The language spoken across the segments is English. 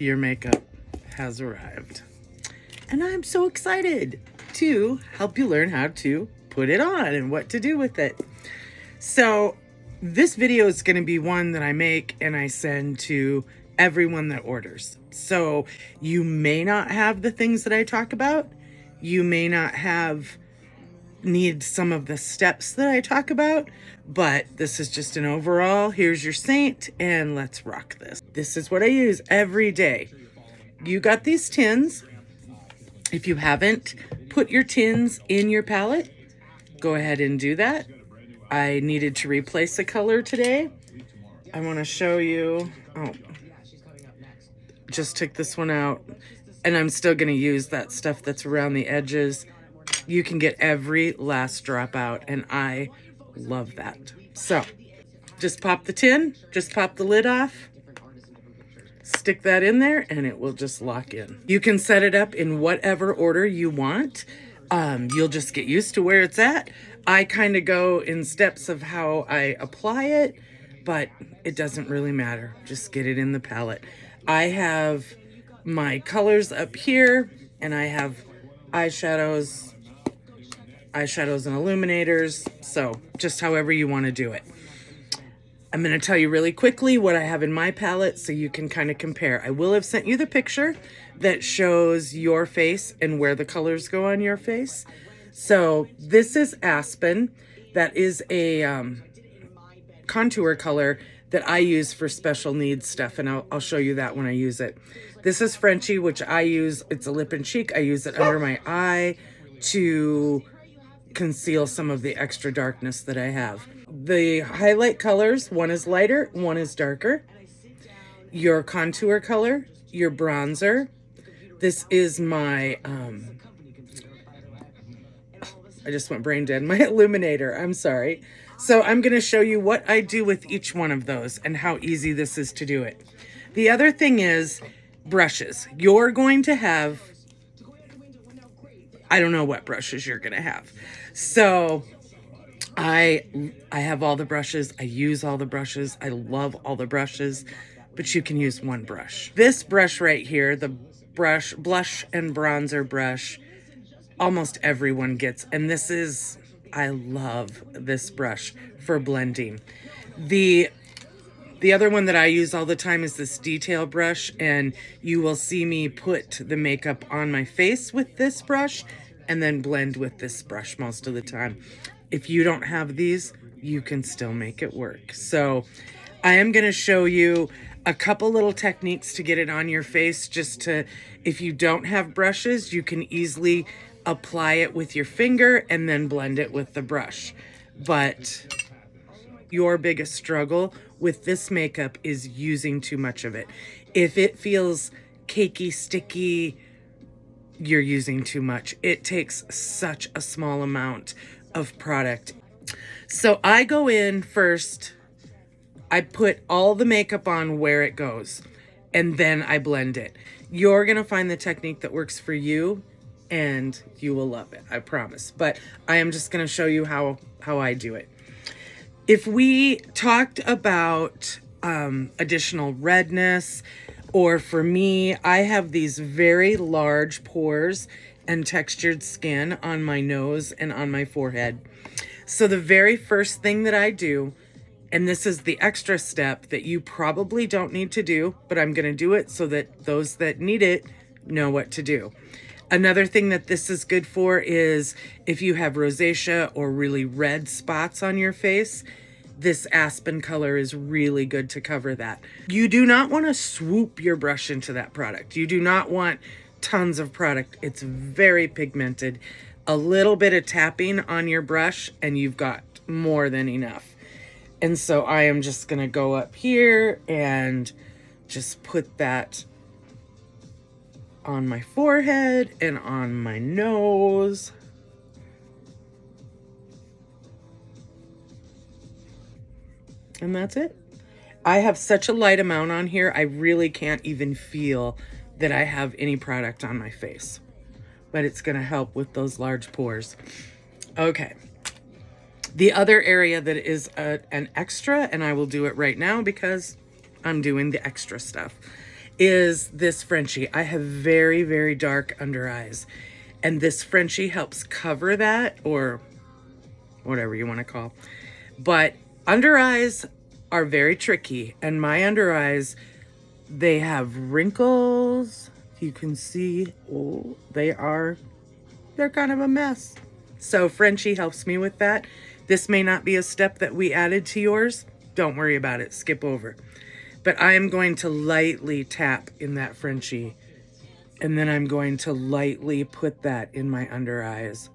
your makeup has arrived. And I'm so excited to help you learn how to put it on and what to do with it. So this video is going to be one that I make and I send to everyone that orders. So you may not have the things that I talk about. You may not need some of the steps that I talk about, but this is just an overall, here's your Seint and let's rock this. This is what I use every day. You got these tins. If you haven't put your tins in your palette, go ahead and do that. I needed to replace a color today. I want to show you. Oh, just took this one out, and I'm still going to use that stuff that's around the edges. You can get every last drop out, and I love that. So just pop the tin, just pop the lid off, stick that in there, and it will just lock in. You can set it up in whatever order you want. You'll just get used to where it's at. I kind of go in steps of how I apply it, but it doesn't really matter. Just get it in the palette. I have my colors up here, and I have eyeshadows and illuminators. So just however you want to do it. I'm going to tell you really quickly what I have in my palette so you can kind of compare. I will have sent you the picture that shows your face and where the colors go on your face. So this is Aspen. That is a contour color that I use for special needs stuff, and I'll show you that when I use it. This is Frenchie, which I use. It's a lip and cheek. I use it under my eye to conceal some of the extra darkness that I have. The highlight colors, one is lighter, one is darker. Your contour color, your bronzer. This is my, I just went brain dead, my illuminator, I'm sorry. So I'm going to show you what I do with each one of those and how easy this is to do it. The other thing is brushes. You're going to have, I don't know what brushes you're going to have. So I have all the brushes. I use all the brushes. I love all the brushes, but you can use one brush. This brush right here, the blush and bronzer brush, almost everyone gets. And this is, I love this brush for blending. The other one that I use all the time is this detail brush, and you will see me put the makeup on my face with this brush and then blend with this brush most of the time. If you don't have these, you can still make it work. So I am going to show you a couple little techniques to get it on your face, just to, if you don't have brushes, you can easily apply it with your finger and then blend it with the brush. But your biggest struggle with this makeup is using too much of it. If it feels cakey, sticky, you're using too much. It takes such a small amount of product. So I go in first, I put all the makeup on where it goes, and then I blend it. You're gonna find the technique that works for you, and you will love it, I promise. But I am just gonna show you how I do it. If we talked about additional redness, or for me, I have these very large pores and textured skin on my nose and on my forehead. So the very first thing that I do, and this is the extra step that you probably don't need to do, but I'm gonna do it so that those that need it know what to do. Another thing that this is good for is if you have rosacea or really red spots on your face, this Aspen color is really good to cover that. You do not want to swoop your brush into that product. You do not want tons of product. It's very pigmented. A little bit of tapping on your brush and you've got more than enough. And so I am just going to go up here and just put that on my forehead and on my nose. And that's it. I have such a light amount on here, I really can't even feel that I have any product on my face. But it's going to help with those large pores. Okay. The other area that is an extra, and I will do it right now because I'm doing the extra stuff, is this Frenchie. I have very, very dark under eyes, and this Frenchie helps cover that, or whatever you want to call. But under eyes are very tricky, and my under eyes, they have wrinkles. You can see, oh, they're kind of a mess. So Frenchie helps me with that. This may not be a step that we added to yours. Don't worry about it, skip over. But I am going to lightly tap in that Frenchie, and then I'm going to lightly put that in my under eyes.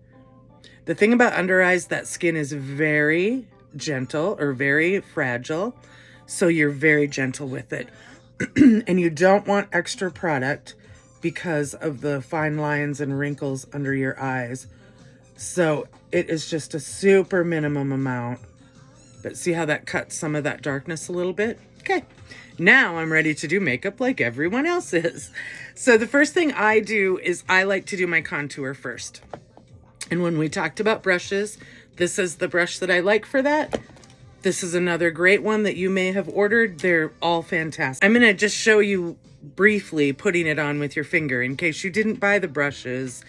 The thing about under eyes, that skin is very gentle or very fragile, so you're very gentle with it. And you don't want extra product because of the fine lines and wrinkles under your eyes. So it is just a super minimum amount. But see how that cuts some of that darkness a little bit? Okay, now I'm ready to do makeup like everyone else is. So the first thing I do is I like to do my contour first. And when we talked about brushes, this is the brush that I like for that. This is another great one that you may have ordered. They're all fantastic. I'm going to just show you briefly putting it on with your finger. In case you didn't buy the brushes,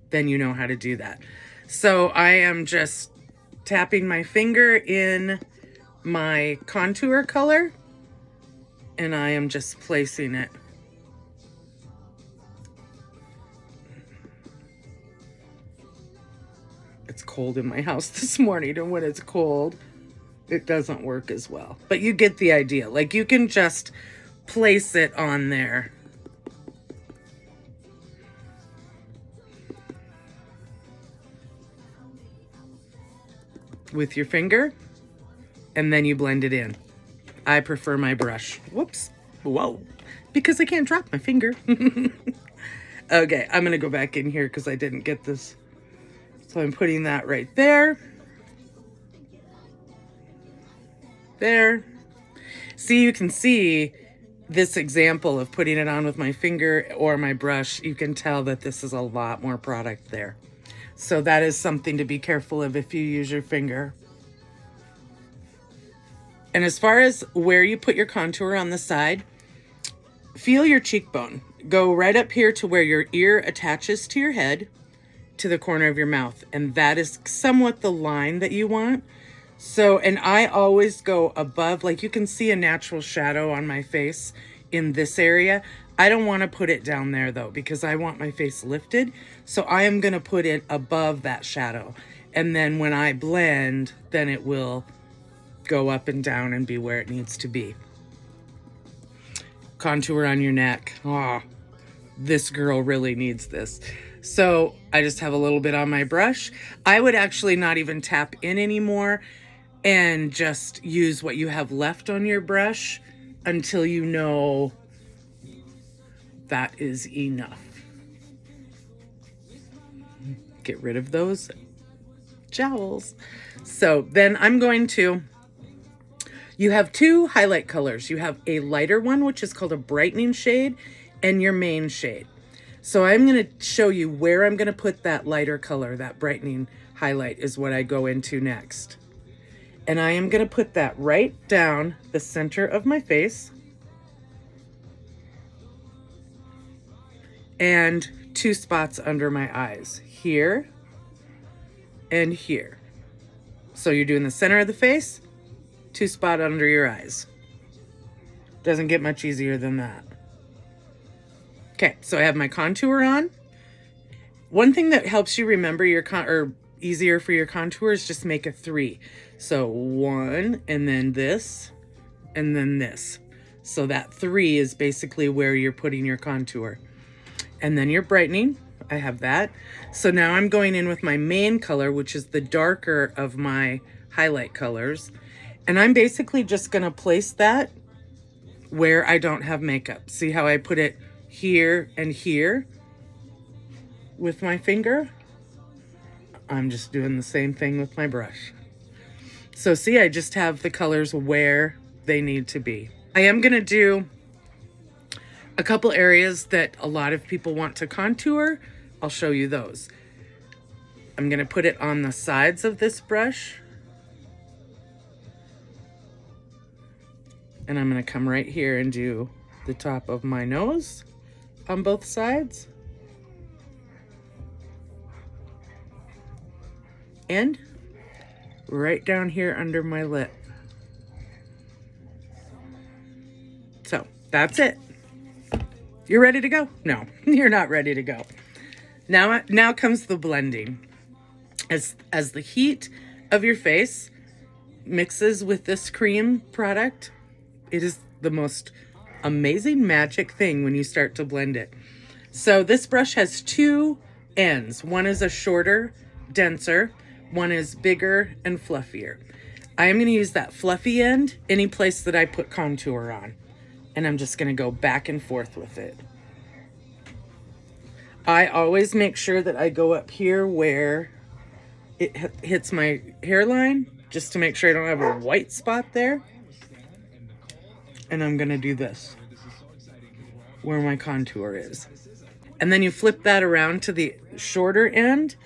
then you know how to do that. So I am just tapping my finger in my contour color, and I am just placing it. It's cold in my house this morning, and when it's cold, it doesn't work as well. But you get the idea. Like, you can just place it on there. With your finger, and then you blend it in. I prefer my brush. Whoops. Whoa. Because I can't drop my finger. Okay, I'm going to go back in here because I didn't get this. So I'm putting that right there. There. See, you can see this example of putting it on with my finger or my brush. You can tell that this is a lot more product there. So that is something to be careful of if you use your finger. And as far as where you put your contour on the side, feel your cheekbone. Go right up here to where your ear attaches to your head, to the corner of your mouth. And that is somewhat the line that you want. So, and I always go above, like you can see a natural shadow on my face in this area. I don't want to put it down there though, because I want my face lifted. So I am going to put it above that shadow. And then when I blend, then it will go up and down and be where it needs to be. Contour on your neck. Oh, this girl really needs this. So I just have a little bit on my brush. I would actually not even tap in anymore and just use what you have left on your brush until you know that is enough. Get rid of those jowls. So then I'm going to, you have two highlight colors. You have a lighter one, which is called a brightening shade, and your main shade. So I'm going to show you where I'm going to put that lighter color. That brightening highlight is what I go into next. And I am going to put that right down the center of my face. And two spots under my eyes, here and here. So you're doing the center of the face, two spots under your eyes. Doesn't get much easier than that. Okay, so I have my contour on. One thing that helps you remember your or easier for your contour is just make a 3. So 1, and then this, and then this. So that 3 is basically where you're putting your contour. And then your brightening, I have that. So now I'm going in with my main color, which is the darker of my highlight colors. And I'm basically just gonna place that where I don't have makeup. See how I put it here and here with my finger? I'm just doing the same thing with my brush. So see, I just have the colors where they need to be. I am gonna do a couple areas that a lot of people want to contour. I'll show you those. I'm gonna put it on the sides of this brush. And I'm gonna come right here and do the top of my nose on both sides. And right down here under my lip. So that's it. You're ready to go? No, you're not ready to go. Now comes the blending. As the heat of your face mixes with this cream product, it is the most amazing magic thing when you start to blend it. So this brush has two ends. One is a shorter, denser. One is bigger and fluffier. I am going to use that fluffy end any place that I put contour on. And I'm just going to go back and forth with it. I always make sure that I go up here where it hits my hairline, just to make sure I don't have a white spot there. And I'm going to do this where my contour is. And then you flip that around to the shorter end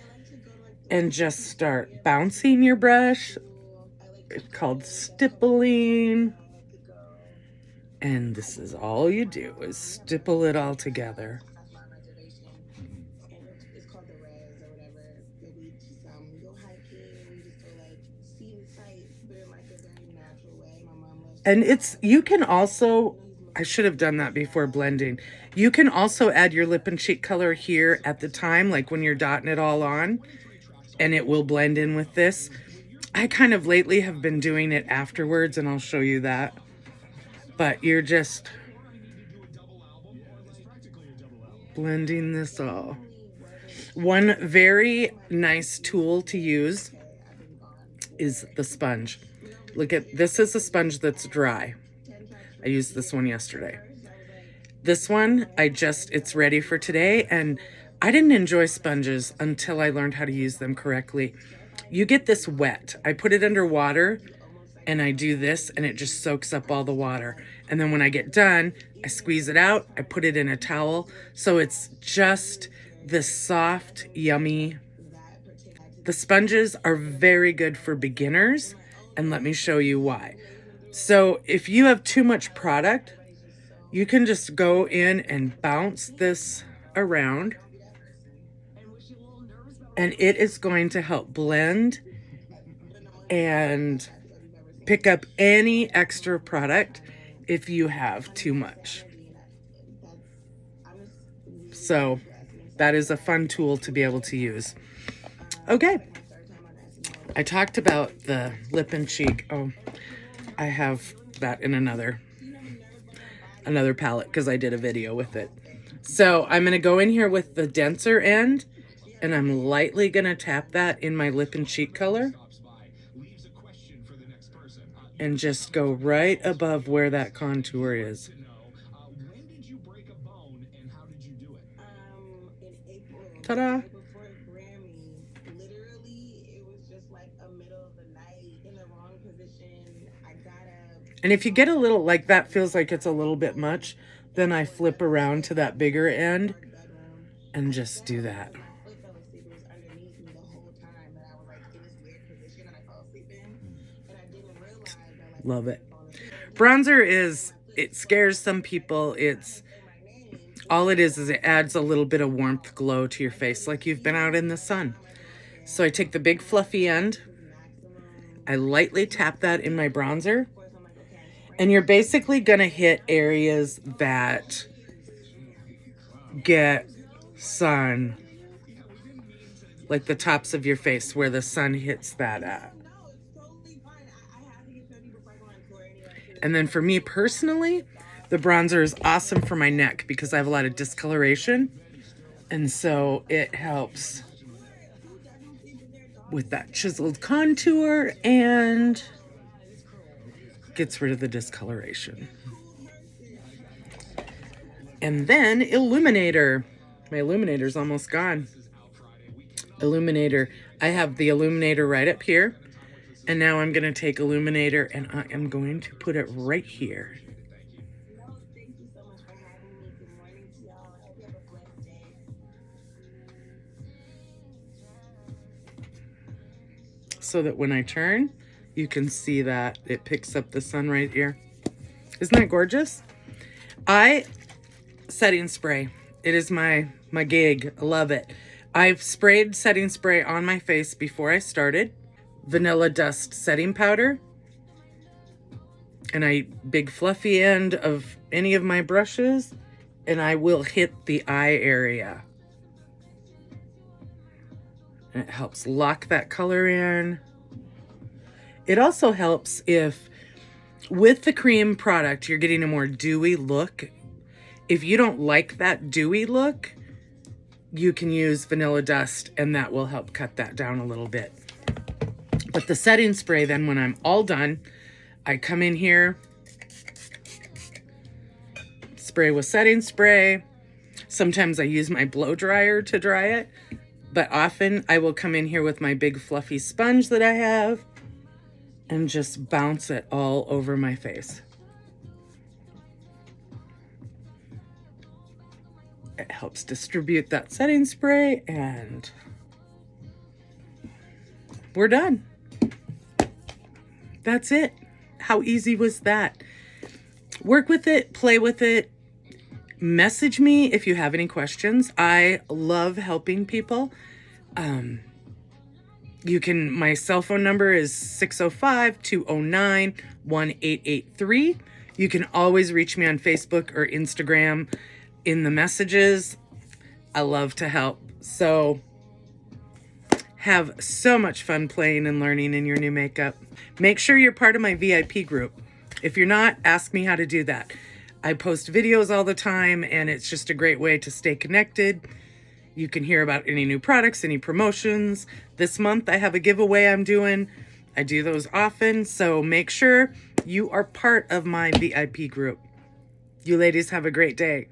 and just start bouncing your brush. It's called stippling. And this is all you do, is stipple it all together. And you can also, I should have done that before blending. You can also add your lip and cheek color here at the time, like when you're dotting it all on, and it will blend in with this. I kind of lately have been doing it afterwards, and I'll show you that. But you're just blending this all. One very nice tool to use is the sponge. Look at this, is a sponge that's dry. I used this one yesterday. This one, it's ready for today, and I didn't enjoy sponges until I learned how to use them correctly. You get this wet. I put it under water, and I do this, and it just soaks up all the water. And then when I get done, I squeeze it out, I put it in a towel, so it's just this soft, yummy. The sponges are very good for beginners, and let me show you why. So if you have too much product, you can just go in and bounce this around, and it is going to help blend and pick up any extra product if you have too much. So that is a fun tool to be able to use. Okay, I talked about the lip and cheek. Oh, I have that in another palette because I did a video with it. So I'm going to go in here with the denser end, and I'm lightly going to tap that in my lip and cheek color and just go right above where that contour is. Ta-da! And if you get a little, like that feels like it's a little bit much, then I flip around to that bigger end and just do that. Love it. Bronzer it scares some people. All it is it adds a little bit of warmth, glow to your face, like you've been out in the sun. So I take the big fluffy end, I lightly tap that in my bronzer, and you're basically gonna hit areas that get sun, like the tops of your face where the sun hits that at. And then for me personally, the bronzer is awesome for my neck because I have a lot of discoloration. And so it helps with that chiseled contour and gets rid of the discoloration. And then illuminator. My illuminator's almost gone. Illuminator. I have the illuminator right up here. And now I'm going to take illuminator and I am going to put it right here. So that when I turn, you can see that it picks up the sun right here. Isn't that gorgeous? Setting spray. It is my gig. I love it. I've sprayed setting spray on my face before I started. Vanilla Dust setting powder. And I big fluffy end of any of my brushes, and I will hit the eye area. And it helps lock that color in. It also helps if with the cream product, you're getting a more dewy look. If you don't like that dewy look, you can use Vanilla Dust and that will help cut that down a little bit. But the setting spray, then when I'm all done, I come in here, spray with setting spray. Sometimes I use my blow dryer to dry it, but often I will come in here with my big fluffy sponge that I have and just bounce it all over my face. It helps distribute that setting spray and we're done. That's it. How easy was that? Work with it, play with it. Message me if you have any questions. I love helping people. My cell phone number is 605-209-1883. You can always reach me on Facebook or Instagram in the messages. I love to help. So have so much fun playing and learning in your new makeup. Make sure you're part of my VIP group. If you're not, ask me how to do that. I post videos all the time and it's just a great way to stay connected. You can hear about any new products, any promotions. This month I have a giveaway I'm doing. I do those often, so make sure you are part of my VIP group. You ladies have a great day.